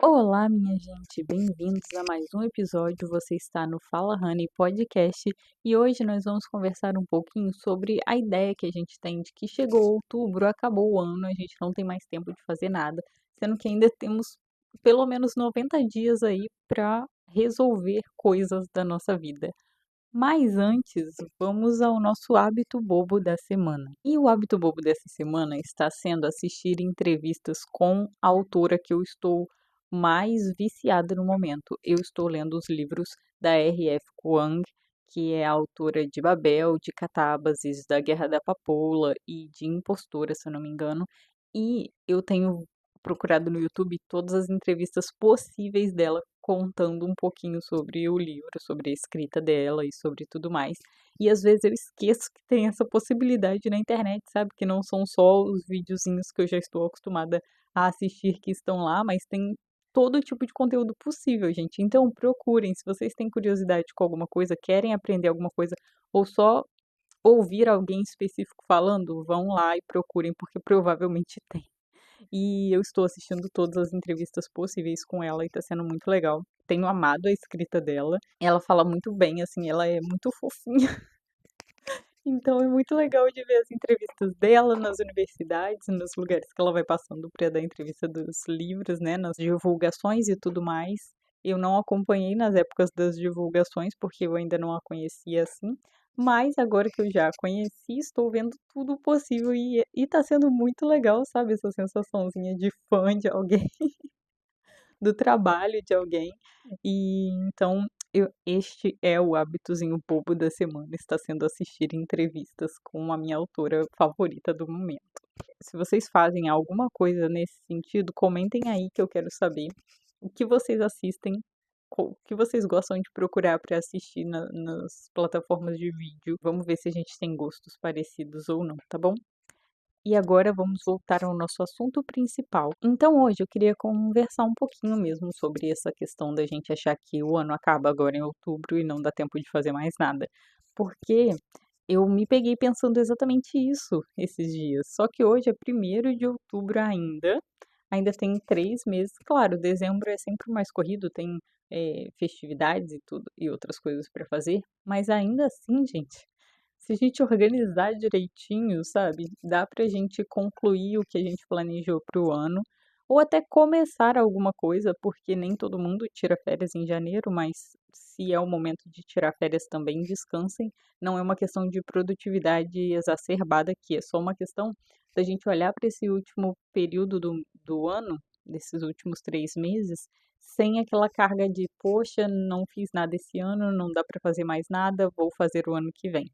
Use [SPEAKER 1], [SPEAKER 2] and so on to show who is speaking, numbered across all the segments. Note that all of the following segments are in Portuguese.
[SPEAKER 1] Olá, minha gente, bem-vindos a mais um episódio. Você está no Fala Honey Podcast e hoje nós vamos conversar um pouquinho sobre a ideia que a gente tem de que chegou outubro, acabou o ano, a gente não tem mais tempo de fazer nada, sendo que ainda temos pelo menos 90 dias aí para resolver coisas da nossa vida. Mas antes, vamos ao nosso hábito bobo da semana. E o hábito bobo dessa semana está sendo assistir entrevistas com a autora que eu estou mais viciada no momento. Eu estou lendo os livros da R.F. Kuang, que é a autora de Babel, de Catábases, da Guerra da Papoula e de Impostora, se eu não me engano. E eu tenho procurado no YouTube todas as entrevistas possíveis dela, contando um pouquinho sobre o livro, sobre a escrita dela e sobre tudo mais. E às vezes eu esqueço que tem essa possibilidade na internet, sabe? Que não são só os videozinhos que eu já estou acostumada a assistir que estão lá, mas tem todo tipo de conteúdo possível, gente. Então procurem, se vocês têm curiosidade com alguma coisa, querem aprender alguma coisa, ou só ouvir alguém específico falando, vão lá e procurem, porque provavelmente tem. E eu estou assistindo todas as entrevistas possíveis com ela e tá sendo muito legal. Tenho amado a escrita dela. Ela fala muito bem, assim, ela é muito fofinha. Então é muito legal de ver as entrevistas dela nas universidades, nos lugares que ela vai passando para dar entrevista dos livros, né, nas divulgações e tudo mais. Eu não acompanhei nas épocas das divulgações, porque eu ainda não a conhecia assim, mas agora que eu já a conheci, estou vendo tudo possível e tá sendo muito legal, sabe, essa sensaçãozinha de fã de alguém, do trabalho de alguém. E então este é o hábitozinho bobo da semana, está sendo assistir entrevistas com a minha autora favorita do momento. Se vocês fazem alguma coisa nesse sentido, comentem aí que eu quero saber o que vocês assistem, o que vocês gostam de procurar para assistir nas plataformas de vídeo. Vamos ver se a gente tem gostos parecidos ou não, tá bom? E agora vamos voltar ao nosso assunto principal. Então, hoje eu queria conversar um pouquinho mesmo sobre essa questão da gente achar que o ano acaba agora em outubro e não dá tempo de fazer mais nada. Porque eu me peguei pensando exatamente isso esses dias. Só que hoje é 1º de outubro ainda. Ainda tem 3 meses. Claro, dezembro é sempre mais corrido, tem festividades e tudo e outras coisas para fazer. Mas ainda assim, gente, se a gente organizar direitinho, sabe, dá pra gente concluir o que a gente planejou para o ano, ou até começar alguma coisa, porque nem todo mundo tira férias em janeiro, mas se é o momento de tirar férias também, descansem. Não é uma questão de produtividade exacerbada aqui, é só uma questão da gente olhar para esse último período do ano, desses últimos 3 meses, sem aquela carga de, poxa, não fiz nada esse ano, não dá para fazer mais nada, vou fazer o ano que vem.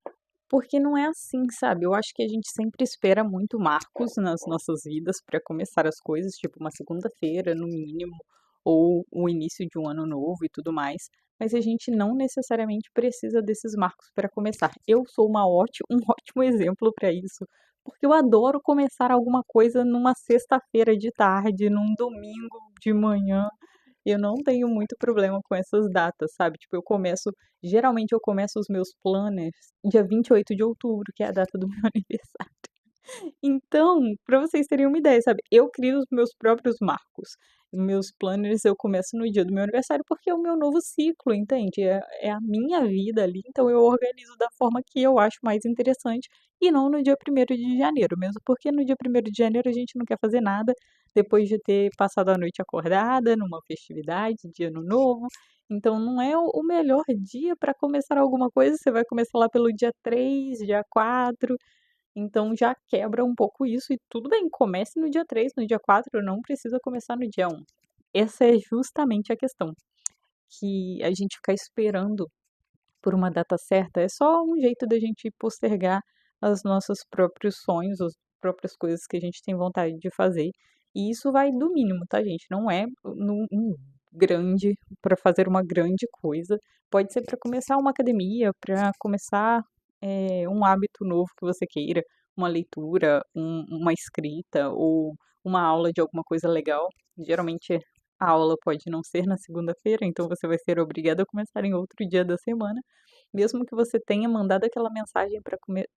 [SPEAKER 1] Porque não é assim, sabe? Eu acho que a gente sempre espera muito marcos nas nossas vidas para começar as coisas, tipo uma segunda-feira, no mínimo, ou o início de um ano novo e tudo mais. Mas a gente não necessariamente precisa desses marcos para começar. Eu sou um ótimo exemplo para isso, porque eu adoro começar alguma coisa numa sexta-feira de tarde, num domingo de manhã. Eu não tenho muito problema com essas datas, sabe? Tipo, geralmente eu começo os meus planners dia 28 de outubro, que é a data do meu aniversário. Então, para vocês terem uma ideia, sabe, eu crio os meus próprios marcos. Meus planners eu começo no dia do meu aniversário porque é o meu novo ciclo, entende? É a minha vida ali, então eu organizo da forma que eu acho mais interessante e não no dia 1º de janeiro, mesmo porque no dia 1º de janeiro a gente não quer fazer nada depois de ter passado a noite acordada numa festividade de ano novo. Então não é o melhor dia para começar alguma coisa, você vai começar lá pelo dia 3, dia 4. Então já quebra um pouco isso e tudo bem, comece no dia 3, no dia 4, não precisa começar no dia 1. Essa é justamente a questão, que a gente ficar esperando por uma data certa é só um jeito da gente postergar os nossos próprios sonhos, as próprias coisas que a gente tem vontade de fazer. E isso vai do mínimo, tá, gente? Não é grande para fazer uma grande coisa. Pode ser para começar uma academia, para começar um hábito novo que você queira, uma leitura, uma escrita ou uma aula de alguma coisa legal. Geralmente a aula pode não ser na segunda-feira, então você vai ser obrigado a começar em outro dia da semana, mesmo que você tenha mandado aquela mensagem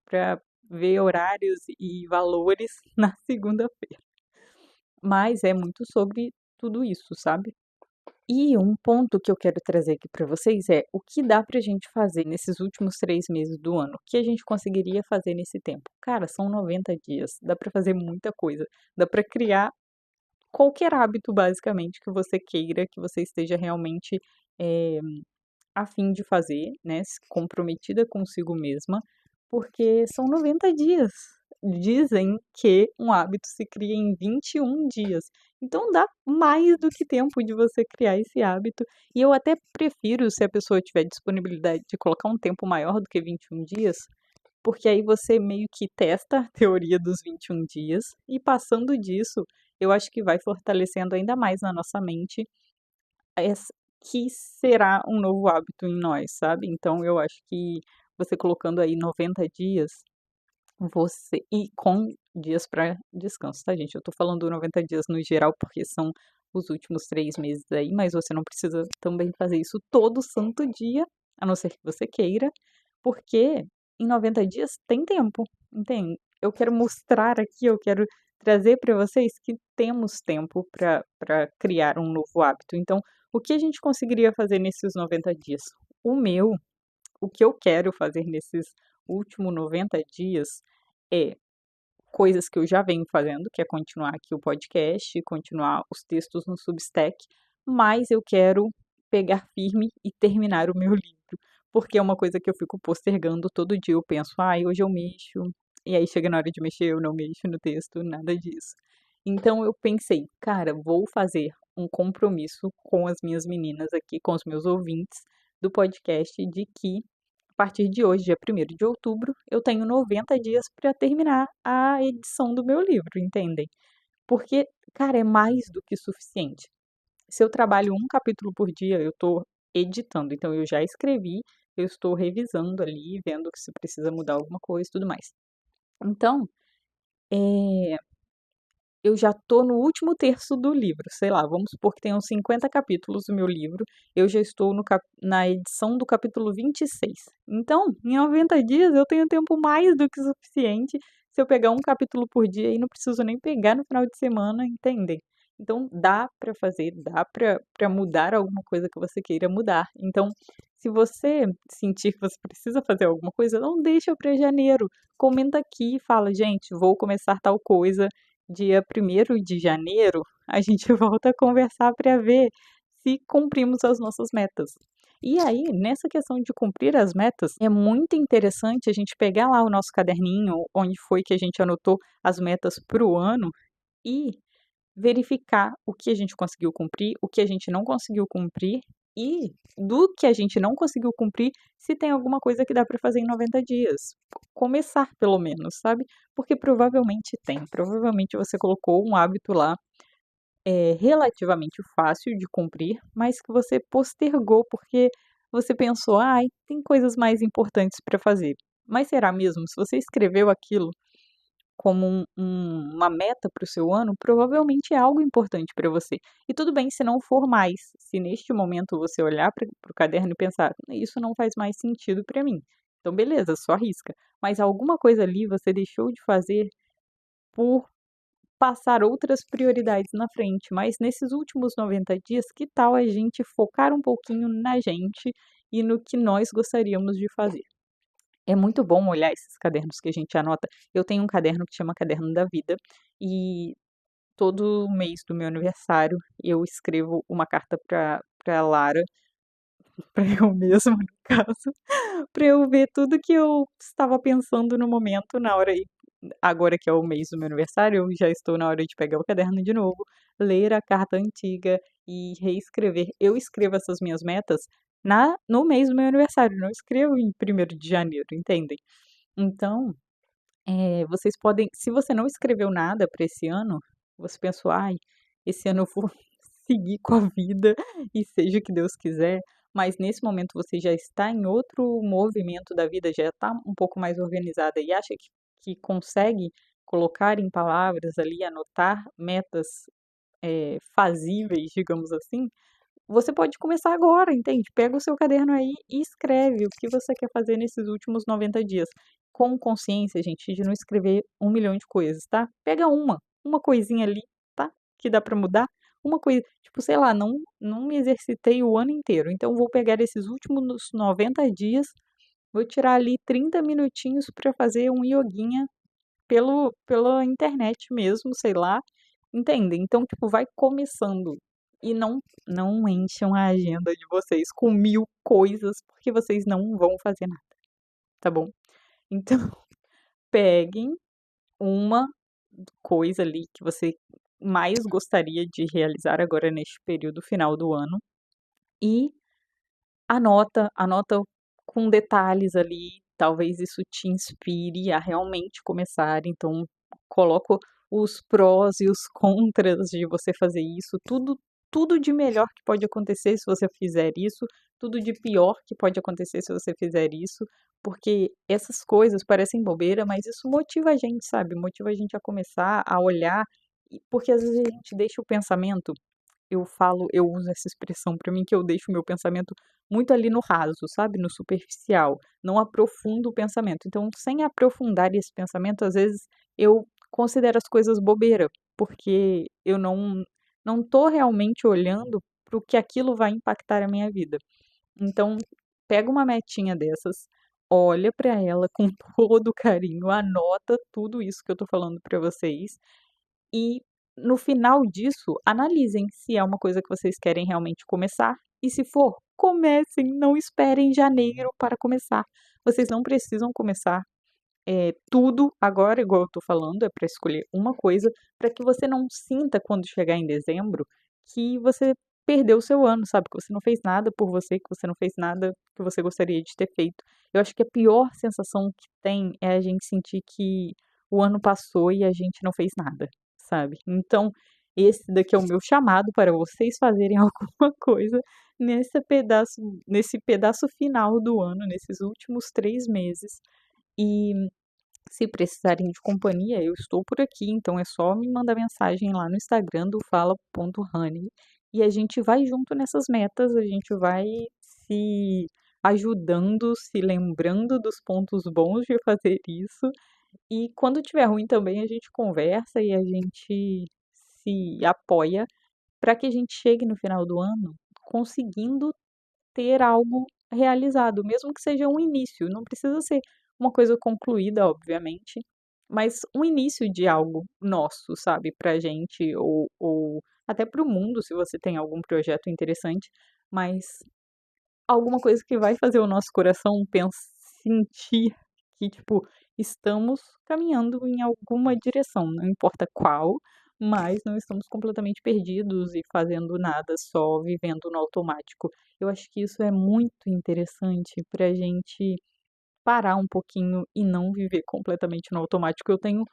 [SPEAKER 1] para ver horários e valores na segunda-feira. Mas é muito sobre tudo isso, sabe? E um ponto que eu quero trazer aqui para vocês é o que dá pra gente fazer nesses últimos 3 meses do ano, o que a gente conseguiria fazer nesse tempo? Cara, são 90 dias, dá pra fazer muita coisa, dá pra criar qualquer hábito basicamente que você queira, que você esteja realmente, eh, a fim de fazer, né, comprometida consigo mesma, porque são 90 dias. Dizem que um hábito se cria em 21 dias. Então dá mais do que tempo de você criar esse hábito. E eu até prefiro, se a pessoa tiver disponibilidade de colocar um tempo maior do que 21 dias, porque aí você meio que testa a teoria dos 21 dias e passando disso, eu acho que vai fortalecendo ainda mais na nossa mente essa que será um novo hábito em nós, sabe. Então eu acho que você colocando aí 90 dias, você e com dias para descanso, tá, gente. Eu tô falando 90 dias no geral, porque são os últimos 3 meses aí, mas você não precisa também fazer isso todo santo dia, a não ser que você queira, porque em 90 dias tem tempo, entende. Eu quero mostrar aqui, eu quero trazer para vocês que temos tempo para criar um novo hábito. Então, o que a gente conseguiria fazer nesses 90 dias? O meu o que eu quero fazer nesses últimos 90 dias é coisas que eu já venho fazendo, que é continuar aqui o podcast, continuar os textos no Substack, mas eu quero pegar firme e terminar o meu livro, porque é uma coisa que eu fico postergando todo dia. Eu penso, ai, hoje eu mexo, e aí chega na hora de mexer, eu não mexo no texto, nada disso. Então eu pensei, cara, vou fazer um compromisso com as minhas meninas aqui, com os meus ouvintes do podcast, de que a partir de hoje, dia 1º de outubro, eu tenho 90 dias para terminar a edição do meu livro, entendem? Porque, cara, é mais do que suficiente. Se eu trabalho um capítulo por dia, eu estou editando, então eu já escrevi, eu estou revisando ali, vendo se precisa mudar alguma coisa e tudo mais. Então, eh eu já tô no último terço do livro, sei lá, vamos supor que tenham 50 capítulos o meu livro, eu já estou no na edição do capítulo 26. Então, em 90 dias eu tenho tempo mais do que suficiente se eu pegar um capítulo por dia e não preciso nem pegar no final de semana, entendem? Então dá pra fazer, dá pra mudar alguma coisa que você queira mudar. Então, se você sentir que você precisa fazer alguma coisa, não deixa pra janeiro, comenta aqui e fala: "Gente, vou começar tal coisa, dia 1º de janeiro, a gente volta a conversar para ver se cumprimos as nossas metas. E aí, nessa questão de cumprir as metas, é muito interessante a gente pegar lá o nosso caderninho, onde foi que a gente anotou as metas para o ano e verificar o que a gente conseguiu cumprir, o que a gente não conseguiu cumprir e do que a gente não conseguiu cumprir, se tem alguma coisa que dá para fazer em 90 dias. Começar pelo menos, sabe? Porque provavelmente tem. Provavelmente você colocou um hábito lá relativamente fácil de cumprir, mas que você postergou porque você pensou: "Ai, tem coisas mais importantes para fazer". Mas será mesmo? Se você escreveu aquilo como uma meta para o seu ano, provavelmente é algo importante para você. E tudo bem se não for mais, se neste momento você olhar para o caderno e pensar: "Isso não faz mais sentido para mim", então beleza, só risca. Mas alguma coisa ali você deixou de fazer por passar outras prioridades na frente. Mas nesses últimos 90 dias, que tal a gente focar um pouquinho na gente e no que nós gostaríamos de fazer? É muito bom olhar esses cadernos que a gente anota. Eu tenho um caderno que chama Caderno da Vida, e todo mês do meu aniversário eu escrevo uma carta para Lara, para eu mesma no caso, para eu ver tudo que eu estava pensando no momento, na hora agora que é o mês do meu aniversário, eu já estou na hora de pegar o caderno de novo, ler a carta antiga e reescrever. Eu escrevo essas minhas metas no mês do meu aniversário, não escrevo em 1º de janeiro, entendem? Então, vocês podem, se você não escreveu nada para esse ano, você pensou: "Ai, esse ano eu vou seguir com a vida e seja o que Deus quiser", mas nesse momento você já está em outro movimento da vida, já está um pouco mais organizada e acha que consegue colocar em palavras ali, anotar metas, fazíveis, digamos assim, você pode começar agora, entende? Pega o seu caderno aí e escreve o que você quer fazer nesses últimos 90 dias. Com consciência, gente, de não escrever 1 milhão de coisas, tá? Pega uma coisinha ali, tá? Que dá pra mudar. uma coisa, tipo, sei lá, não me exercitei o ano inteiro, então vou pegar esses últimos 90 dias, vou tirar ali 30 minutinhos para fazer um ioguinha pela internet mesmo, sei lá, entende? Então, tipo, vai começando e não encham a agenda de vocês com 1000 coisas, porque vocês não vão fazer nada, tá bom? Então, peguem uma coisa ali que você mais gostaria de realizar agora neste período final do ano e anota com detalhes ali, talvez isso te inspire a realmente começar, então coloco os prós e os contras de você fazer isso, tudo de melhor que pode acontecer se você fizer isso, tudo de pior que pode acontecer se você fizer isso, porque essas coisas parecem bobeira, mas isso motiva a gente, sabe? Motiva a gente a começar a olhar, porque às vezes a gente deixa o pensamento, eu uso essa expressão pra mim, que eu deixo o meu pensamento muito ali no raso, sabe, no superficial, não aprofundo o pensamento. Então, sem aprofundar esse pensamento, às vezes eu considero as coisas bobeira, porque eu não tô realmente olhando para o que aquilo vai impactar a minha vida. Então, pega uma metinha dessas, olha pra ela com todo carinho, anota tudo isso que eu tô falando pra vocês e no final disso, analisem se é uma coisa que vocês querem realmente começar e se for, comecem, não esperem janeiro para começar. Vocês não precisam começar tudo agora, igual eu tô falando, é para escolher uma coisa, para que você não sinta quando chegar em dezembro que você perdeu o seu ano, sabe? Que você não fez nada por você, que você não fez nada que você gostaria de ter feito. Eu acho que a pior sensação que tem é a gente sentir que o ano passou e a gente não fez nada, sabe? Então, esse daqui é o meu chamado para vocês fazerem alguma coisa nesse pedaço final do ano, nesses últimos 3 meses. E se precisarem de companhia, eu estou por aqui, então é só me mandar mensagem lá no Instagram do fala.honey e a gente vai junto nessas metas, a gente vai se ajudando, se lembrando dos pontos bons de fazer isso. E quando tiver ruim também a gente conversa e a gente se apoia para que a gente chegue no final do ano conseguindo ter algo realizado, mesmo que seja um início, não precisa ser uma coisa concluída, obviamente, mas um início de algo nosso, sabe, pra gente ou até para o mundo, se você tem algum projeto interessante, mas alguma coisa que vai fazer o nosso coração sentir que, tipo, estamos caminhando em alguma direção, não importa qual, mas não estamos completamente perdidos e fazendo nada, só vivendo no automático. Eu acho que isso é muito interessante pra gente parar um pouquinho e não viver completamente no automático. Eu tenho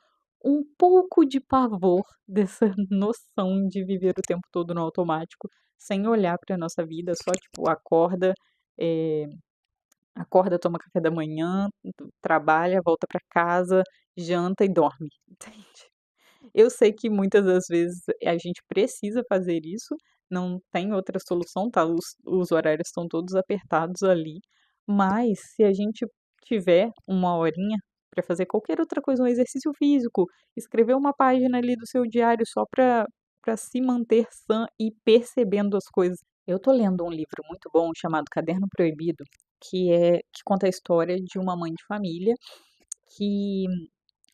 [SPEAKER 1] um pouco de pavor dessa noção de viver o tempo todo no automático, sem olhar para nossa vida, só tipo eh, acorda, toma café da manhã, trabalha, volta para casa, janta e dorme, entende? Eu sei que muitas das vezes a gente precisa fazer isso, não tem outra solução, tá? Os horários estão todos apertados ali, mas se a gente tiver uma horinha para fazer qualquer outra coisa, um exercício físico, escrever uma página ali do seu diário só para se manter sã e percebendo as coisas. Eu tô lendo um livro muito bom chamado Caderno Proibido, que conta a história de uma mãe de família que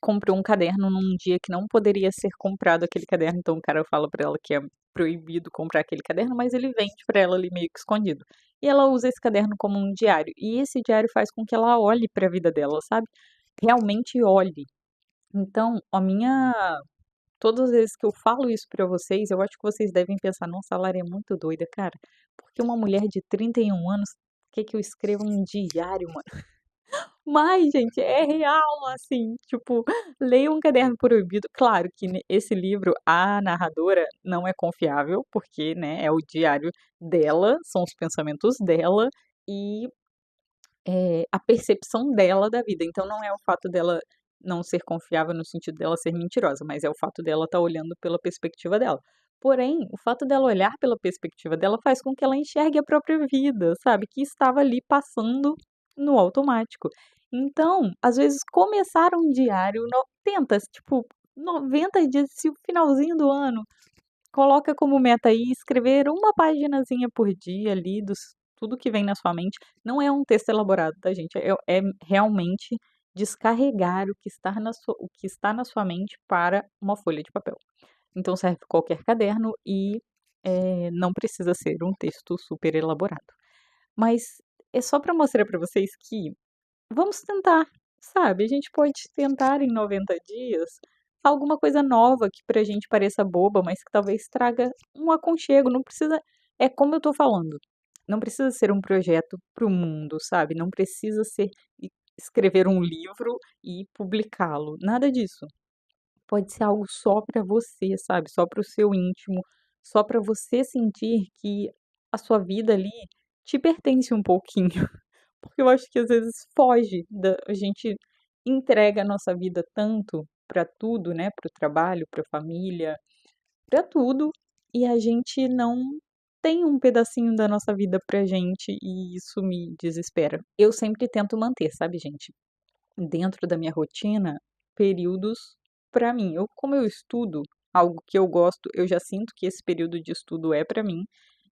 [SPEAKER 1] comprou um caderno num dia que não poderia ser comprado aquele caderno, então o cara fala pra ela que é proibido comprar aquele caderno, mas ele vende pra ela ali meio que escondido. E ela usa esse caderno como um diário, e esse diário faz com que ela olhe pra vida dela, sabe? Realmente olhe. Então, todas as vezes que eu falo isso pra vocês, eu acho que vocês devem pensar: "Nossa, a Lara é muito doida, cara, porque uma mulher de 31 anos quer que eu escreva um diário, mano?" Mas, gente, é real, assim, tipo, leia um caderno proibido. Claro que esse livro, a narradora não é confiável, porque, né, é o diário dela, são os pensamentos dela e a percepção dela da vida. Então não é o fato dela não ser confiável no sentido dela ser mentirosa, mas é o fato dela estar olhando pela perspectiva dela. Porém, o fato dela olhar pela perspectiva dela faz com que ela enxergue a própria vida, sabe, que estava ali passando no automático. Então, às vezes começar um diário tenta, tipo, 90 dias, se o finalzinho do ano coloca como meta aí escrever uma paginazinha por dia ali dos tudo que vem na sua mente. Não é um texto elaborado, tá, gente? É realmente descarregar o que está na sua mente para uma folha de papel. Então serve qualquer caderno e, não precisa ser um texto super elaborado. Mas é só para mostrar para vocês que vamos tentar, sabe? A gente pode tentar em 90 dias alguma coisa nova que pra gente pareça boba, mas que talvez traga um aconchego. Não precisa, é como eu tô falando, não precisa ser um projeto para o mundo, sabe? Não precisa ser escrever um livro e publicá-lo, nada disso. Pode ser algo só para você, sabe? Só para o seu íntimo, só para você sentir que a sua vida ali te pertence um pouquinho. Porque eu acho que às vezes foge da a gente entrega a nossa vida tanto para tudo, né, para o trabalho, para a família, para tudo, e a gente não tem um pedacinho da nossa vida pra gente e isso me desespera. Eu sempre tento manter, sabe, gente, dentro da minha rotina, períodos pra mim. Como eu estudo algo que eu gosto, eu já sinto que esse período de estudo é pra mim,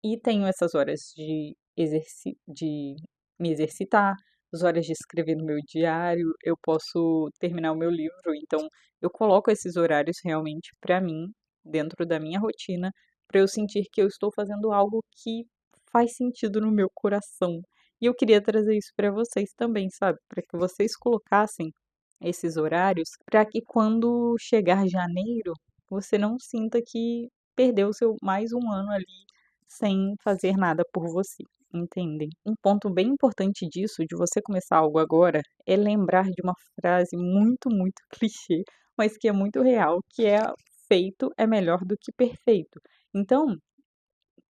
[SPEAKER 1] e tenho essas horas de me exercitar, as horas de escrever no meu diário, eu posso terminar o meu livro, então eu coloco esses horários realmente para mim, dentro da minha rotina, para eu sentir que eu estou fazendo algo que faz sentido no meu coração. E eu queria trazer isso para vocês também, sabe? Para que vocês colocassem esses horários, para que quando chegar janeiro, você não sinta que perdeu seu mais um ano ali sem fazer nada por você, entendem? Um ponto bem importante disso, de você começar algo agora, é lembrar de uma frase muito, muito clichê, mas que é muito real, que é feito é melhor do que perfeito. Então,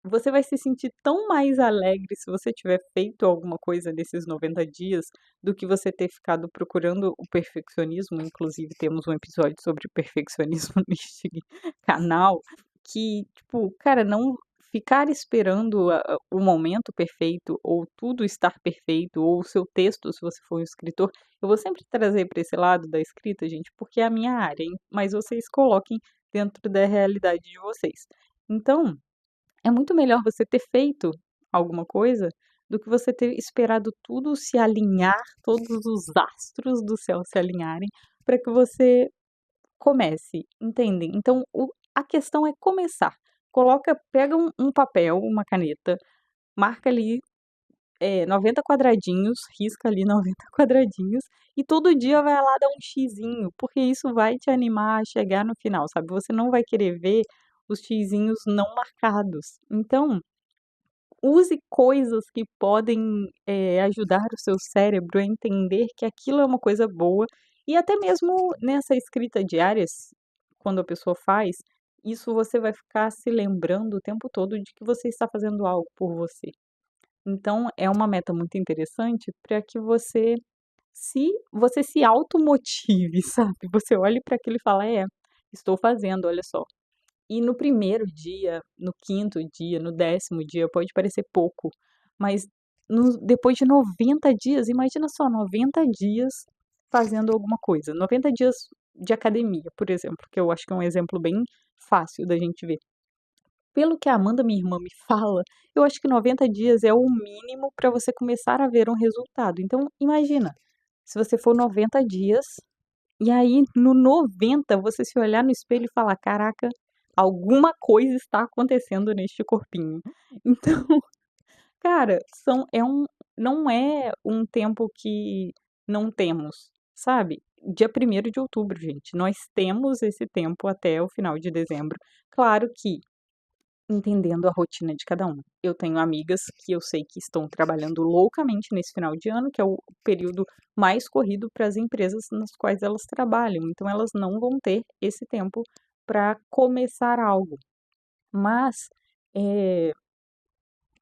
[SPEAKER 1] você vai se sentir tão mais alegre se você tiver feito alguma coisa nesses 90 dias, do que você ter ficado procurando o perfeccionismo. Inclusive, temos um episódio sobre perfeccionismo neste canal, que, tipo, cara, não ficar esperando o momento perfeito, ou tudo estar perfeito, ou o seu texto, se você for um escritor. Eu vou sempre trazer para esse lado da escrita, gente, porque é a minha área, hein? Mas vocês coloquem dentro da realidade de vocês. Então, é muito melhor você ter feito alguma coisa do que você ter esperado tudo se alinhar, todos os astros do céu se alinharem para que você comece, entendem? Então a questão é começar. Pega um papel, uma caneta, marca ali 90 quadradinhos, risca ali 90 quadradinhos e todo dia vai lá dar um xizinho, porque isso vai te animar a chegar no final, sabe? Você não vai querer ver os xizinhos não marcados. Então, use coisas que podem, ajudar o seu cérebro a entender que aquilo é uma coisa boa, e até mesmo nessa escrita diárias, quando a pessoa faz, isso você vai ficar se lembrando o tempo todo de que você está fazendo algo por você. Então é uma meta muito interessante para que você se automotive, sabe. Você olhe para aquilo e fala: "É, estou fazendo, olha só". E no primeiro dia, no quinto dia, no 10º dia, pode parecer pouco, mas depois de 90 dias, imagina só, 90 dias fazendo alguma coisa, 90 dias de academia, por exemplo, que eu acho que é um exemplo bem fácil da gente ver. Pelo que a Amanda, minha irmã, me fala, eu acho que 90 dias é o mínimo para você começar a ver um resultado. Então imagina, se você for 90 dias e aí, no 90, você se olhar no espelho e falar: "Caraca, alguma coisa está acontecendo neste corpinho". Então, cara, não é um tempo que não temos, sabe. Dia 1º de outubro, gente, nós temos esse tempo até o final de dezembro. Claro que entendendo a rotina de cada um. Eu tenho amigas que eu sei que estão trabalhando loucamente nesse final de ano, que é o período mais corrido para as empresas nas quais elas trabalham, então elas não vão ter esse tempo para começar algo. Mas, eh,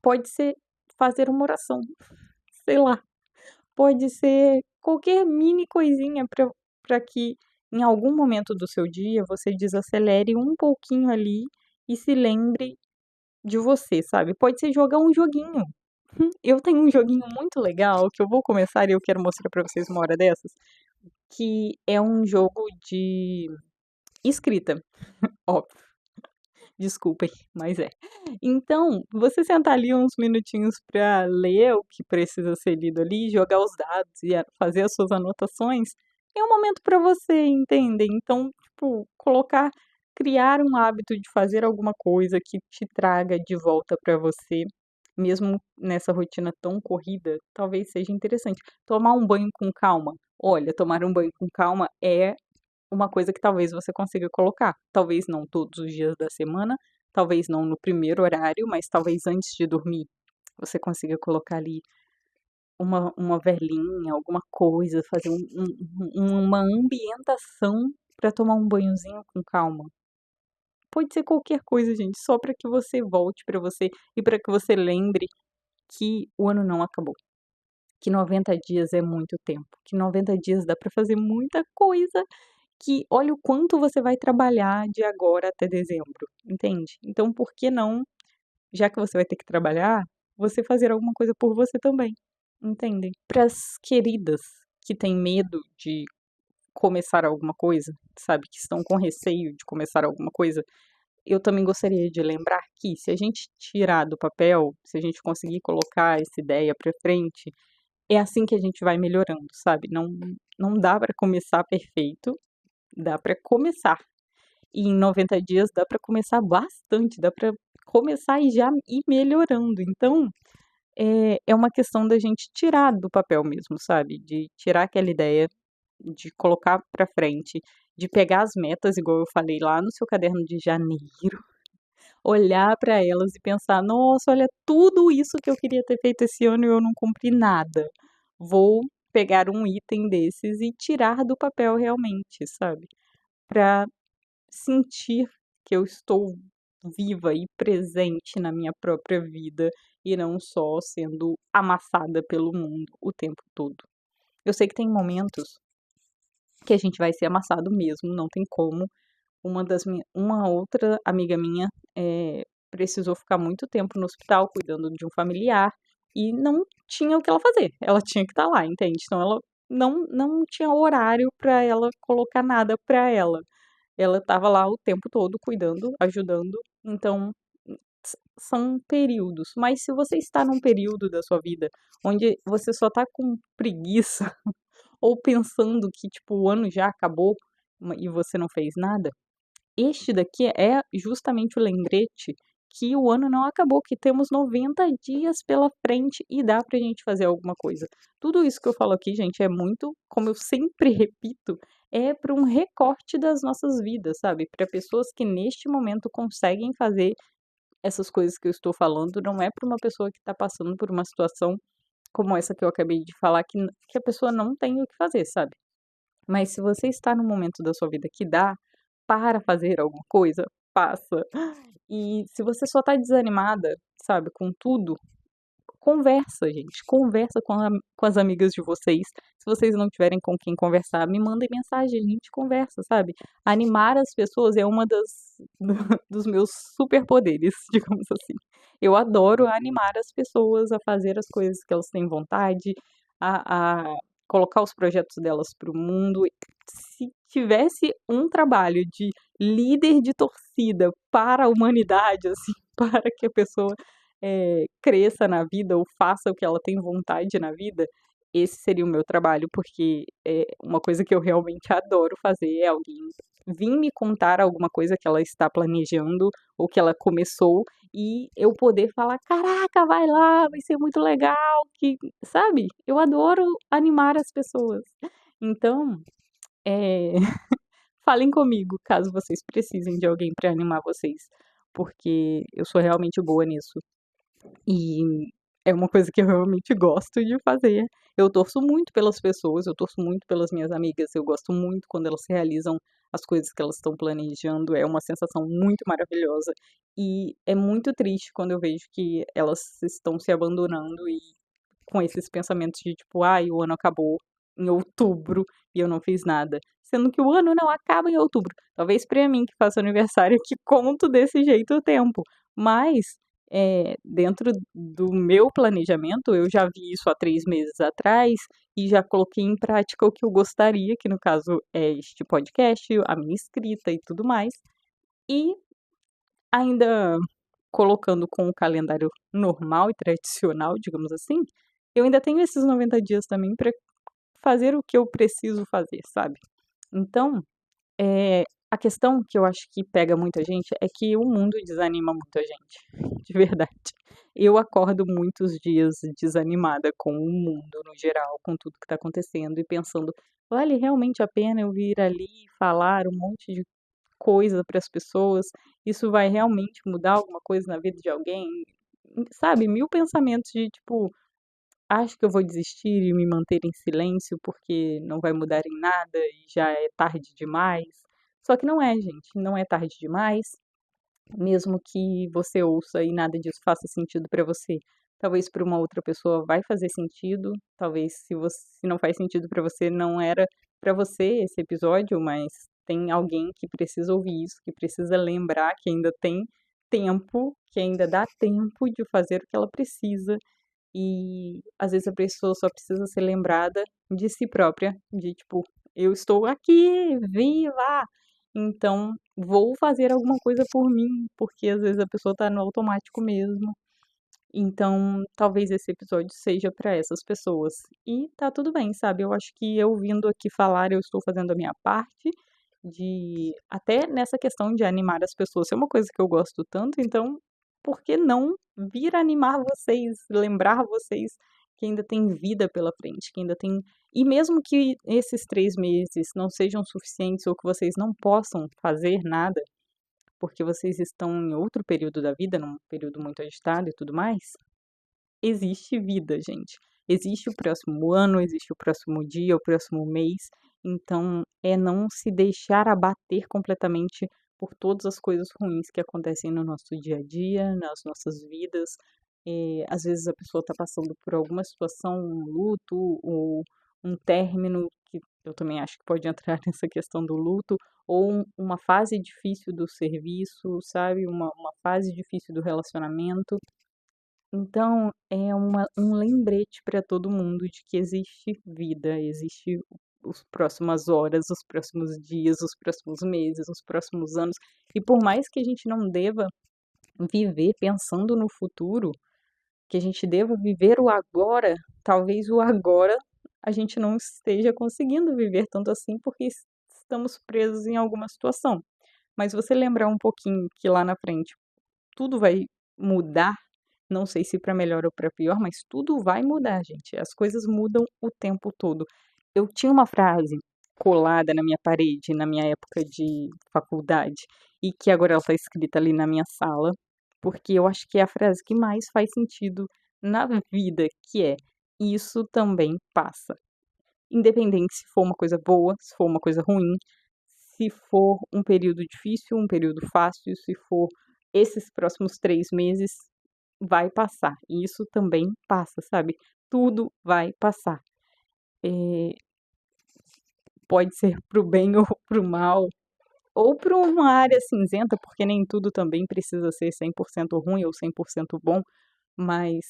[SPEAKER 1] pode ser fazer uma oração, sei lá, pode ser qualquer mini coisinha para que em algum momento do seu dia você desacelere um pouquinho ali e se lembre de você, sabe. Pode ser jogar um joguinho. Eu tenho um joguinho muito legal que eu vou começar e eu quero mostrar pra vocês uma hora dessas, que é um jogo de escrita, óbvio. Desculpem, mas é. Então, você sentar ali uns minutinhos para ler o que precisa ser lido ali, jogar os dados e fazer as suas anotações, é um momento para você, entende? Então, tipo, criar um hábito de fazer alguma coisa que te traga de volta para você, mesmo nessa rotina tão corrida, talvez seja interessante. Tomar um banho com calma. Olha, tomar um banho com calma é uma coisa que talvez você consiga colocar. Talvez não todos os dias da semana, talvez não no primeiro horário, mas talvez antes de dormir você consiga colocar ali uma velinha, alguma coisa, fazer uma ambientação para tomar um banhozinho com calma. Pode ser qualquer coisa, gente, só para que você volte para você e para que você lembre que o ano não acabou, que 90 dias é muito tempo, que 90 dias dá para fazer muita coisa, que olha o quanto você vai trabalhar de agora até dezembro, entende? Então por que não, já que você vai ter que trabalhar, você fazer alguma coisa por você também, entende? Para as queridas que têm medo de começar alguma coisa, sabe, que estão com receio de começar alguma coisa, eu também gostaria de lembrar que se a gente tirar do papel, se a gente conseguir colocar essa ideia para frente, é assim que a gente vai melhorando, sabe? Não dá para começar perfeito, dá para começar. E em 90 dias dá para começar bastante, dá para começar e já ir melhorando. Então, é uma questão da gente tirar do papel mesmo, sabe? De tirar aquela ideia, de colocar para frente, de pegar as metas, igual eu falei lá no seu caderno de janeiro, olhar para elas e pensar: "Nossa, olha tudo isso que eu queria ter feito esse ano e eu não cumpri nada. Vou pegar um item desses e tirar do papel realmente", sabe? Para sentir que eu estou viva e presente na minha própria vida e não só sendo amassada pelo mundo o tempo todo. Eu sei que tem momentos que a gente vai ser amassado mesmo, não tem como. Uma outra amiga minha, precisou ficar muito tempo no hospital cuidando de um familiar e não tinha o que ela fazer, ela tinha que estar lá, entende? Então ela não tinha horário para ela colocar nada para ela. Ela estava lá o tempo todo cuidando, ajudando, então são períodos. Mas se você está num período da sua vida onde você só tá com preguiça ou pensando que, tipo, o ano já acabou e você não fez nada, este daqui é justamente o lembrete que o ano não acabou, que temos 90 dias pela frente e dá pra gente fazer alguma coisa. Tudo isso que eu falo aqui, gente, é muito, como eu sempre repito, é para um recorte das nossas vidas, sabe? Para pessoas que neste momento conseguem fazer essas coisas que eu estou falando, não é para uma pessoa que está passando por uma situação como essa que eu acabei de falar, que a pessoa não tem o que fazer, sabe? Mas se você está num momento da sua vida que dá para fazer alguma coisa, faça. E se você só tá desanimada, sabe, com tudo, conversa, gente. Conversa com as amigas de vocês. Se vocês não tiverem com quem conversar, me mandem mensagem, a gente conversa, sabe? Animar as pessoas é uma dos meus superpoderes, digamos assim. Eu adoro animar as pessoas a fazer as coisas que elas têm vontade, a colocar os projetos delas para o mundo. Se tivesse um trabalho de líder de torcida para a humanidade, assim, para que a pessoa cresça na vida ou faça o que ela tem vontade na vida, esse seria o meu trabalho, porque é uma coisa que eu realmente adoro fazer é alguém vir me contar alguma coisa que ela está planejando ou que ela começou e eu poder falar: "Caraca, vai lá, vai ser muito legal", que sabe? Eu adoro animar as pessoas. Então, eh, falem comigo caso vocês precisem de alguém para animar vocês, porque eu sou realmente boa nisso. E é uma coisa que eu realmente gosto de fazer. Eu torço muito pelas pessoas, eu torço muito pelas minhas amigas, eu gosto muito quando elas realizam as coisas que elas estão planejando, é uma sensação muito maravilhosa. E é muito triste quando eu vejo que elas estão se abandonando e com esses pensamentos de tipo: "Ai, o ano acabou em outubro e eu não fiz nada", sendo que o ano não acaba em outubro. Talvez pra mim que faço aniversário que conto desse jeito o tempo, mas, dentro do meu planejamento, eu já vi isso há 3 meses atrás e já coloquei em prática o que eu gostaria, que no caso é este podcast, a minha escrita e tudo mais, e ainda colocando com o calendário normal e tradicional, digamos assim, eu ainda tenho esses 90 dias também para fazer o que eu preciso fazer, sabe. Então, a questão que eu acho que pega muita gente é que o mundo desanima muita gente, de verdade. Eu acordo muitos dias desanimada com o mundo no geral, com tudo que está acontecendo e pensando: "Vale realmente a pena eu vir ali e falar um monte de coisa para as pessoas? Isso vai realmente mudar alguma coisa na vida de alguém?" Sabe, 1000 pensamentos de tipo: "Acho que eu vou desistir e me manter em silêncio, porque não vai mudar em nada e já é tarde demais." Só que não é, gente, não é tarde demais, mesmo que você ouça e nada disso faça sentido para você, talvez para uma outra pessoa vai fazer sentido, talvez se não faz sentido para você, não era para você esse episódio, mas tem alguém que precisa ouvir isso, que precisa lembrar que ainda tem tempo, que ainda dá tempo de fazer o que ela precisa, e às vezes a pessoa só precisa ser lembrada de si própria, de tipo: "Eu estou aqui, viva! Então vou fazer alguma coisa por mim", porque às vezes a pessoa tá no automático mesmo. Então, talvez esse episódio seja para essas pessoas. E tá tudo bem, sabe, eu acho que eu vindo aqui falar, eu estou fazendo a minha parte, de até nessa questão de animar as pessoas, é uma coisa que eu gosto tanto, então, por que não vir animar vocês, lembrar vocês que ainda tem vida pela frente, que ainda tem e mesmo que esses 3 meses não sejam suficientes ou que vocês não possam fazer nada, porque vocês estão em outro período da vida, num período muito agitado e tudo mais, existe vida, gente. Existe o próximo ano, existe o próximo dia, o próximo mês, então é não se deixar abater completamente por todas as coisas ruins que acontecem no nosso dia a dia, nas nossas vidas. Às vezes a pessoa está passando por alguma situação, um luto ou um término, que eu também acho que pode entrar nessa questão do luto, ou uma fase difícil do serviço, sabe, uma fase difícil do relacionamento. Então, é um lembrete para todo mundo de que existe vida, existe os próximas horas, os próximos dias, os próximos meses, os próximos anos. E por mais que a gente não deva viver pensando no futuro, que a gente deva viver o agora, talvez o agora a gente não esteja conseguindo viver tanto assim, porque estamos presos em alguma situação. Mas você lembrar um pouquinho que lá na frente tudo vai mudar, não sei se para melhor ou para pior, mas tudo vai mudar, gente. As coisas mudam o tempo todo. Eu tinha uma frase colada na minha parede, na minha época de faculdade, e que agora ela está escrita ali na minha sala, porque eu acho que é a frase que mais faz sentido na vida, que é: "Isso também passa". Independente se for uma coisa boa, se for uma coisa ruim, se for um período difícil, um período fácil, se for esses próximos 3 meses, vai passar. E isso também passa, sabe. Tudo vai passar. Eh, Pode ser para o bem ou para o mal, ou para uma área cinzenta, porque nem tudo também precisa ser 100% ruim ou 100% bom, mas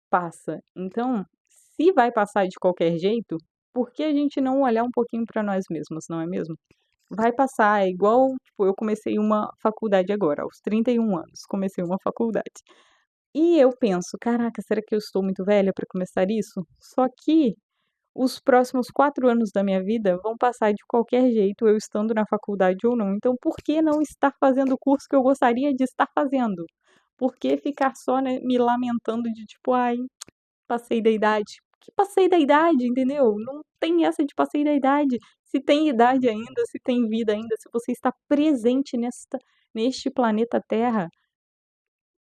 [SPEAKER 1] passa. Então, se vai passar de qualquer jeito, por que a gente não olhar um pouquinho para nós mesmos, não é mesmo? Vai passar, é igual, tipo, eu comecei uma faculdade agora, aos 31 anos, comecei uma faculdade. E eu penso: "Caraca, será que eu estou muito velha para começar isso?" Só que os próximos 4 anos da minha vida vão passar de qualquer jeito, eu estando na faculdade ou não, então por que não estar fazendo o curso que eu gostaria de estar fazendo? Por que ficar só, né, me lamentando de tipo: "Ai, passei da idade." Que passei da idade, entendeu? Não tem essa de passei da idade. Se tem idade ainda, se tem vida ainda, se você está presente neste planeta Terra,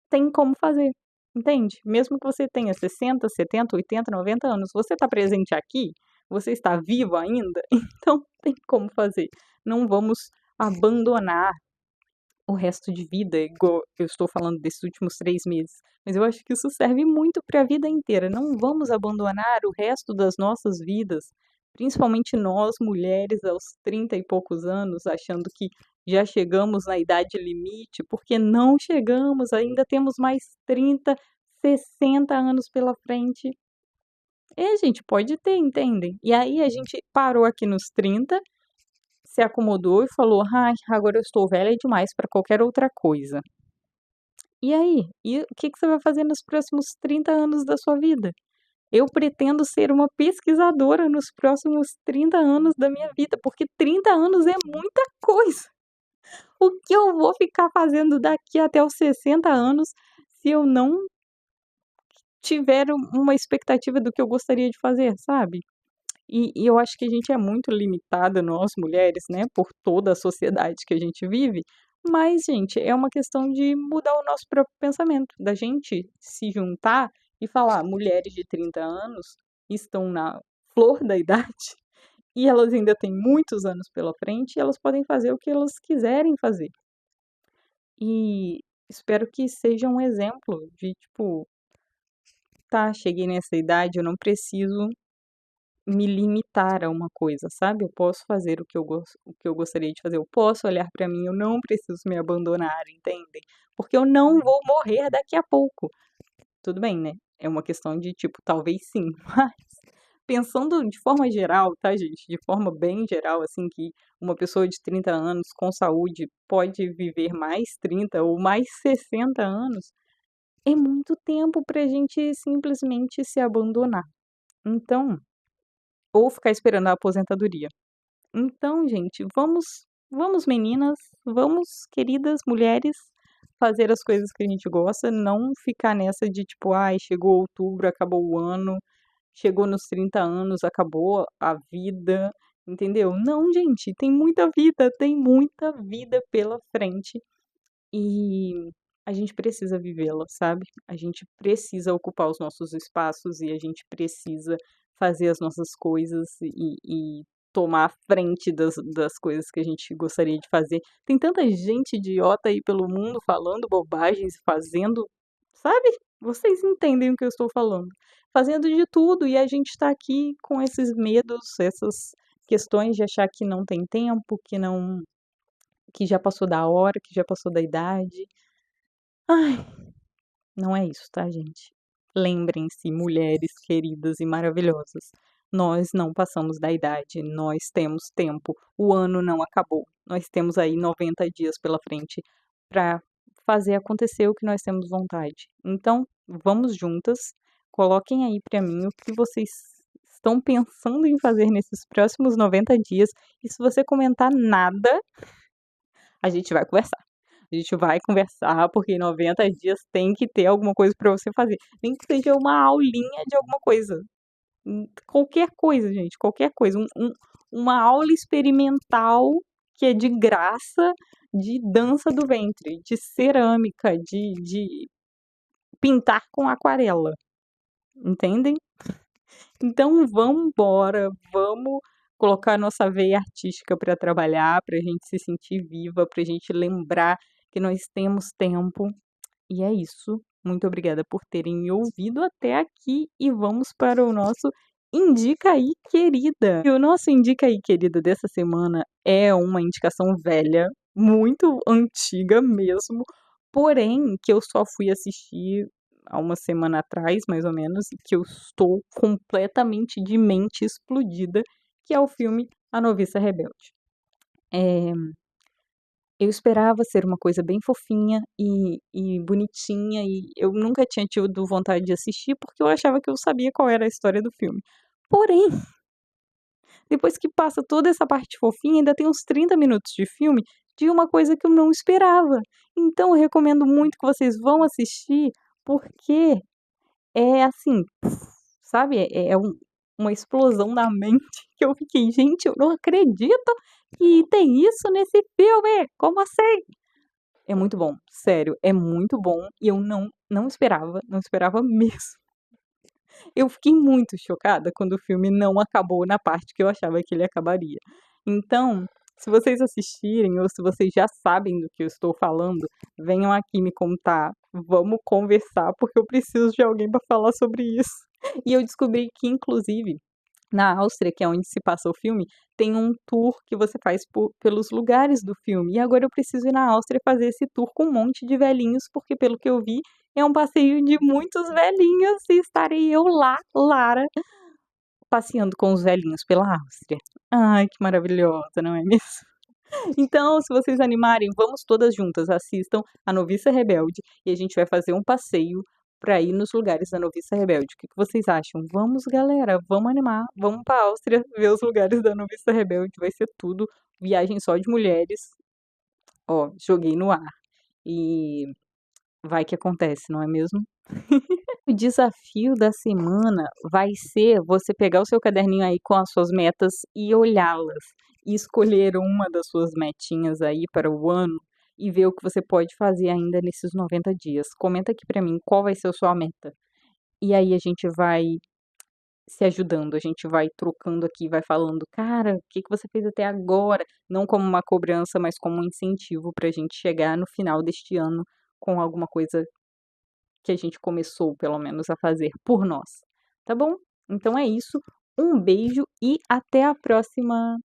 [SPEAKER 1] tem como fazer, entende? Mesmo que você tenha 60, 70, 80, 90 anos, você está presente aqui, você está vivo ainda, então tem como fazer. Não vamos abandonar o resto de vida, igual eu estou falando desses últimos 3 meses, mas eu acho que isso serve muito para a vida inteira. Não vamos abandonar o resto das nossas vidas, principalmente nós mulheres aos 30 e poucos anos, achando que já chegamos na idade limite, porque não chegamos, ainda temos mais 30, 60 anos pela frente. A gente pode ter, entendem? E aí a gente parou aqui nos 30, se acomodou e falou: "Ai, agora eu estou velha demais para qualquer outra coisa." E aí? E o que você vai fazer nos próximos 30 anos da sua vida? Eu pretendo ser uma pesquisadora nos próximos 30 anos da minha vida, porque 30 anos é muita coisa. O que eu vou ficar fazendo daqui até os 60 anos se eu não tiver uma expectativa do que eu gostaria de fazer, sabe? E eu acho que a gente é muito limitada, nós mulheres, né, por toda a sociedade que a gente vive, mas, gente, é uma questão de mudar o nosso próprio pensamento, da gente se juntar e falar: mulheres de 30 anos estão na flor da idade e elas ainda têm muitos anos pela frente e elas podem fazer o que elas quiserem fazer. E espero que seja um exemplo de, tipo, tá, cheguei nessa idade, eu não preciso me limitar a uma coisa, sabe? Eu posso fazer o que eu gostaria de fazer. Eu posso olhar pra mim, eu não preciso me abandonar, entendem? Porque eu não vou morrer daqui a pouco. Tudo bem, né? É uma questão de tipo, talvez sim, mas pensando de forma geral, tá, gente? De forma bem geral, assim, que uma pessoa de 30 anos com saúde pode viver mais 30 ou mais 60 anos, é muito tempo pra gente simplesmente se abandonar. Então, ou ficar esperando a aposentadoria. Então, gente, vamos meninas, vamos queridas mulheres, fazer as coisas que a gente gosta, não ficar nessa de tipo, ai, chegou outubro, acabou o ano, chegou nos 30 anos, acabou a vida, entendeu? Não, gente, tem muita vida pela frente e a gente precisa vivê-la, sabe? A gente precisa ocupar os nossos espaços e a gente precisa fazer as nossas coisas e tomar a frente das coisas que a gente gostaria de fazer. Tem tanta gente idiota aí pelo mundo falando bobagens, fazendo, sabe? Vocês entendem o que eu estou falando. Fazendo de tudo e a gente está aqui com esses medos, essas questões de achar que não tem tempo, que já passou da hora, que já passou da idade. Ai, não é isso, tá, gente? Lembrem-se, mulheres queridas e maravilhosas, nós não passamos da idade, nós temos tempo, o ano não acabou. Nós temos aí 90 dias pela frente para fazer acontecer o que nós temos vontade. Então, vamos juntas, coloquem aí para mim o que vocês estão pensando em fazer nesses próximos 90 dias, e se você comentar nada, a gente vai conversar. A gente vai conversar, porque em 90 dias tem que ter alguma coisa para você fazer. Nem que seja uma aulinha de alguma coisa. Qualquer coisa, gente, qualquer coisa. Uma aula experimental que é de graça de dança do ventre, de cerâmica, de pintar com aquarela. Entendem? Então vamos embora, vamos colocar nossa veia artística para trabalhar, para a gente se sentir viva, para a gente lembrar que nós temos tempo. E é isso. Muito obrigada por terem me ouvido até aqui e vamos para o nosso Indica aí, querida. E o nosso Indica aí, querida, dessa semana é uma indicação velha, muito antiga mesmo, porém que eu só fui assistir há uma semana atrás, mais ou menos, e que eu estou completamente de mente explodida, que é o filme A Noviça Rebelde. Eu esperava ser uma coisa bem fofinha e bonitinha, e eu nunca tinha tido vontade de assistir, porque eu achava que eu sabia qual era a história do filme. Porém, depois que passa toda essa parte fofinha, ainda tem uns 30 minutos de filme de uma coisa que eu não esperava. Então eu recomendo muito que vocês vão assistir, porque é assim, sabe, uma explosão na mente que eu fiquei: "Gente, eu não acredito que tem isso nesse filme, como assim?". É muito bom, sério, é muito bom e eu não esperava, não esperava mesmo. Eu fiquei muito chocada quando o filme não acabou na parte que eu achava que ele acabaria. Então, se vocês assistirem ou se vocês já sabem do que eu estou falando, venham aqui me contar, vamos conversar, porque eu preciso de alguém para falar sobre isso. E eu descobri que, inclusive, na Áustria, que é onde se passa o filme, tem um tour que você faz pelos lugares do filme. E agora eu preciso ir na Áustria fazer esse tour com um monte de velhinhos, porque pelo que eu vi, é um passeio de muitos velhinhos e estarei eu lá, Lara, passeando com os velhinhos pela Áustria. Ai, que maravilhosa, não é mesmo? Então, se vocês animarem, vamos todas juntas, assistam A Noviça Rebelde e a gente vai fazer um passeio para ir nos lugares da Noviça Rebelde. O que que vocês acham? Vamos, galera, vamos animar, vamos para Áustria ver os lugares da Noviça Rebelde, vai ser tudo. Viagem só de mulheres. Ó, joguei no ar. E vai que acontece, não é mesmo? O desafio da semana vai ser você pegar o seu caderninho aí com as suas metas e olhá-las, e escolher uma das suas metinhas aí para o ano e ver o que você pode fazer ainda nesses 90 dias. Comenta aqui pra mim qual vai ser a sua meta. E aí a gente vai se ajudando, a gente vai trocando aqui, vai falando, cara, o que que você fez até agora? Não como uma cobrança, mas como um incentivo pra gente chegar no final deste ano com alguma coisa que a gente começou, pelo menos, a fazer por nós. Tá bom? Então é isso. Um beijo e até a próxima!